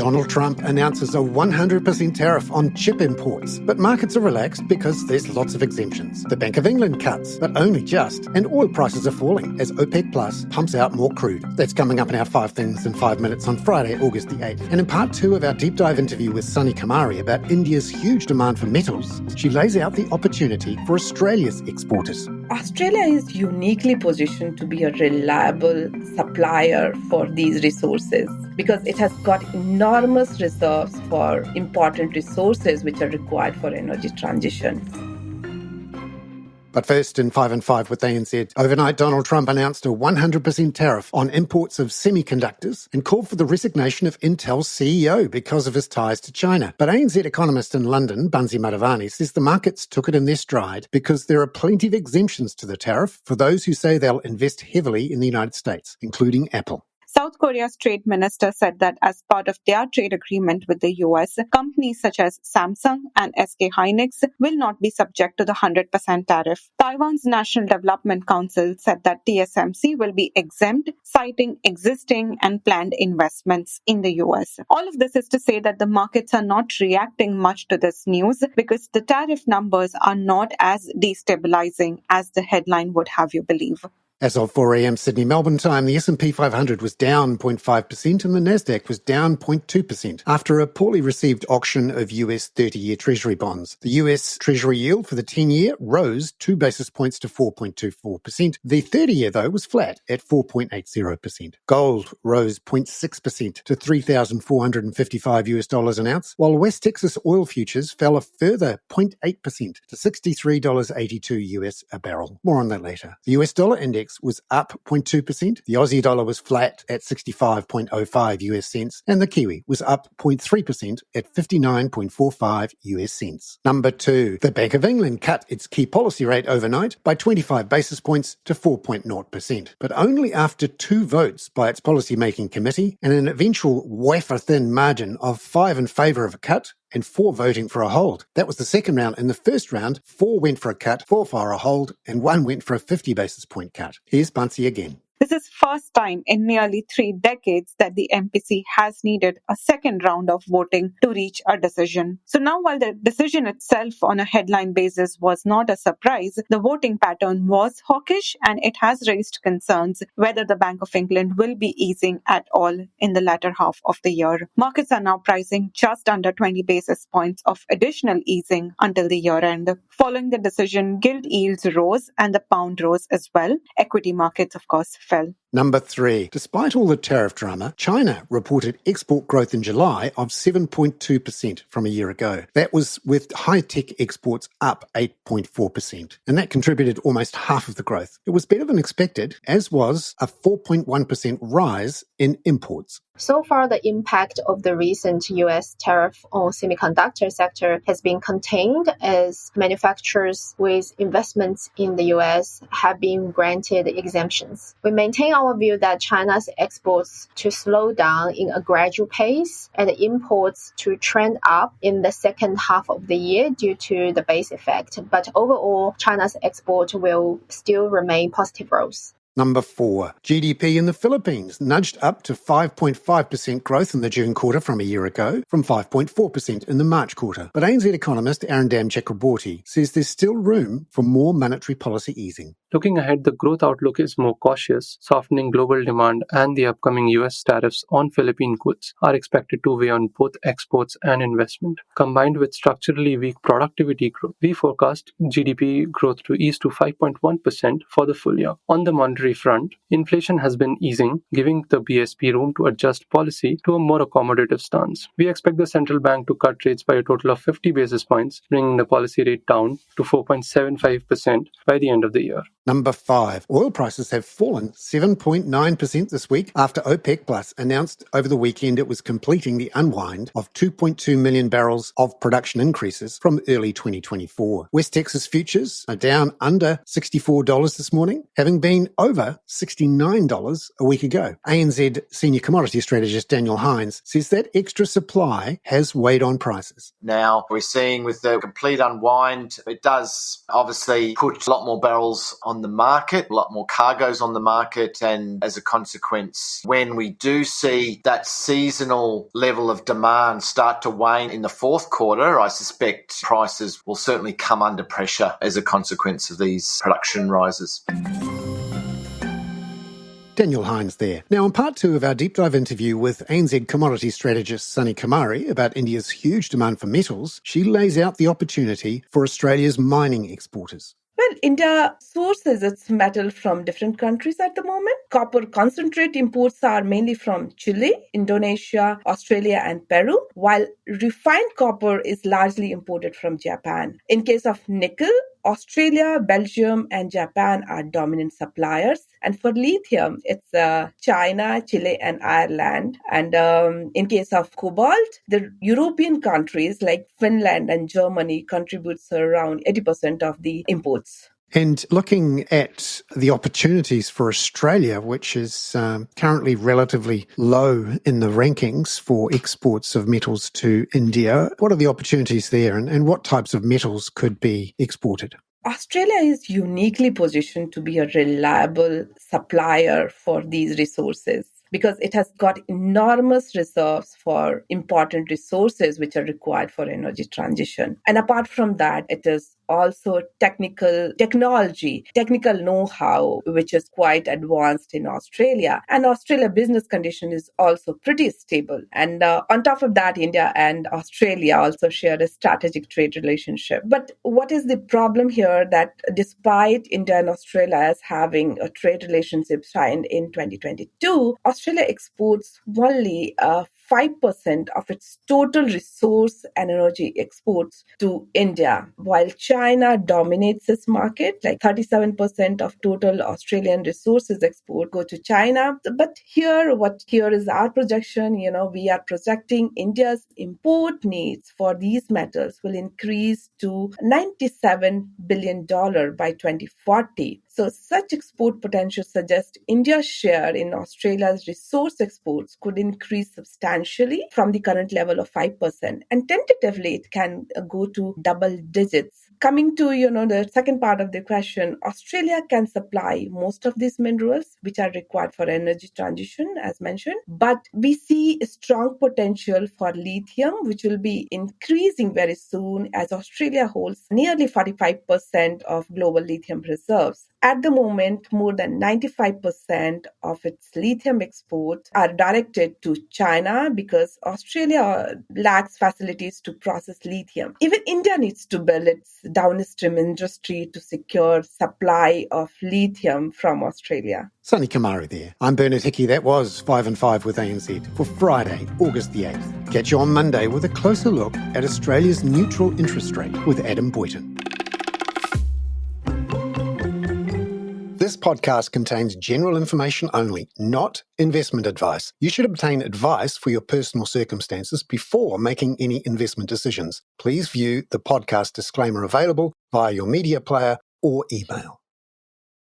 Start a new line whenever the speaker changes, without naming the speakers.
Donald Trump announces a 100% tariff on chip imports, but markets are relaxed because there's lots of exemptions. The Bank of England cuts, but only just, and oil prices are falling as OPEC Plus pumps out more crude. That's coming up in our 5 Things in 5 Minutes on Friday, August the 8th. And in part 2 of our deep dive interview with Soni Kumari about India's huge demand for metals, she lays out the opportunity for Australia's exporters.
Australia is uniquely positioned to be a reliable supplier for these resources because it has got enormous reserves for important resources which are required for energy transition.
But first, in 5 and 5 with ANZ, overnight Donald Trump announced a 100% tariff on imports of semiconductors and called for the resignation of Intel's CEO because of his ties to China. But ANZ economist in London, Bansi Madhavani, says the markets took it in their stride because there are plenty of exemptions to the tariff for those who say they'll invest heavily in the United States, including Apple.
South Korea's trade minister said that as part of their trade agreement with the US, companies such as Samsung and SK Hynix will not be subject to the 100% tariff. Taiwan's National Development Council said that TSMC will be exempt, citing existing and planned investments in the US. All of this is to say that the markets are not reacting much to this news because the tariff numbers are not as destabilizing as the headline would have you believe.
As of 4 a.m. Sydney-Melbourne time, the S&P 500 was down 0.5% and the Nasdaq was down 0.2% after a poorly received auction of US 30-year Treasury bonds. The US Treasury yield for the 10-year rose 2 basis points to 4.24%. The 30-year, though, was flat at 4.80%. Gold rose 0.6% to $3,455 an ounce, while West Texas oil futures fell a further 0.8% to $63.82 US a barrel. More on that later. The US dollar index was up 0.2%, the Aussie dollar was flat at 65.05 US cents, and the Kiwi was up 0.3% at 59.45 US cents. Number 2, the Bank of England cut its key policy rate overnight by 25 basis points to 4.0%, but only after 2 votes by its policy-making committee and an eventual wafer-thin margin of 5 in favour of a cut and 4 voting for a hold. That was the second round. In the first round, 4 went for a cut, 4 for a hold, and 1 went for a 50 basis point cut. Here's Bansi again.
This is first time in nearly 3 decades that the MPC has needed a second round of voting to reach a decision. So now while the decision itself on a headline basis was not a surprise, the voting pattern was hawkish and it has raised concerns whether the Bank of England will be easing at all in the latter half of the year. Markets are now pricing just under 20 basis points of additional easing until the year end. Following the decision, gilt yields rose and the pound rose as well. Equity markets, of course, fell.
Number 3. Despite all the tariff drama, China reported export growth in July of 7.2% from a year ago. That was with high-tech exports up 8.4%, and that contributed almost half of the growth. It was better than expected, as was a 4.1% rise in imports.
So far, the impact of the recent U.S. tariff on semiconductor sector has been contained as manufacturers with investments in the U.S. have been granted exemptions. We maintain our view that China's exports to slow down in a gradual pace and imports to trend up in the second half of the year due to the base effect. But overall, China's export will still remain positive growth.
Number 4. GDP in the Philippines nudged up to 5.5% growth in the June quarter from a year ago, from 5.4% in the March quarter. But ANZ economist Arundam Chakraborty says there's still room for more monetary policy easing.
Looking ahead, the growth outlook is more cautious. Softening global demand and the upcoming US tariffs on Philippine goods are expected to weigh on both exports and investment. Combined with structurally weak productivity growth, we forecast GDP growth to ease to 5.1% for the full year. On the monetary front, inflation has been easing, giving the BSP room to adjust policy to a more accommodative stance. We expect the central bank to cut rates by a total of 50 basis points, bringing the policy rate down to 4.75% by the end of the year.
Number 5. Oil prices have fallen 7.9% this week after OPEC Plus announced over the weekend it was completing the unwind of 2.2 million barrels of production increases from early 2024. West Texas futures are down under $64 this morning, having been over $69 a week ago. ANZ senior commodity strategist Daniel Hines says that extra supply has weighed on prices.
Now we're seeing with the complete unwind, it does obviously put a lot more barrels on on the market, a lot more cargoes on the market, and as a consequence, when we do see that seasonal level of demand start to wane in the fourth quarter, I suspect prices will certainly come under pressure as a consequence of these production rises.
Daniel Hines there. Now, in part two of our deep dive interview with ANZ commodity strategist Soni Kumari about India's huge demand for metals, she lays out the opportunity for Australia's mining exporters.
Well, India sources its metal from different countries at the moment. Copper concentrate imports are mainly from Chile, Indonesia, Australia, and Peru, while refined copper is largely imported from Japan. In case of nickel, Australia, Belgium, and Japan are dominant suppliers. And for lithium, it's China, Chile, and Ireland. And in case of cobalt, the European countries like Finland and Germany contributes around 80% of the imports.
And looking at the opportunities for Australia, which is currently relatively low in the rankings for exports of metals to India, what are the opportunities there and what types of metals could be exported?
Australia is uniquely positioned to be a reliable supplier for these resources, because it has got enormous reserves for important resources which are required for energy transition. And apart from that, it is also technical know-how, which is quite advanced in Australia. And Australia business condition is also pretty stable. And on top of that, India and Australia also share a strategic trade relationship. But what is the problem here, that despite India and Australia as having a trade relationship signed in 2022, Australia exports only 5% of its total resource and energy exports to India, while China dominates this market. Like 37% of total Australian resources export go to China. But here is our projection. We are projecting India's import needs for these metals will increase to $97 billion by 2040. So such export potential suggests India's share in Australia's resource exports could increase substantially from the current level of 5%. And tentatively, it can go to double digits. Coming to, the second part of the question, Australia can supply most of these minerals which are required for energy transition, as mentioned. But we see a strong potential for lithium, which will be increasing very soon, as Australia holds nearly 45% of global lithium reserves. At the moment, more than 95% of its lithium exports are directed to China because Australia lacks facilities to process lithium. Even India needs to build its downstream industry to secure supply of lithium from Australia.
Soni Kumari there. I'm Bernard Hickey. That was 5 and 5 with ANZ for Friday, August the 8th. Catch you on Monday with a closer look at Australia's neutral interest rate with Adam Boyton. This podcast contains general information only, not investment advice. You should obtain advice for your personal circumstances before making any investment decisions. Please view the podcast disclaimer available via your media player or email.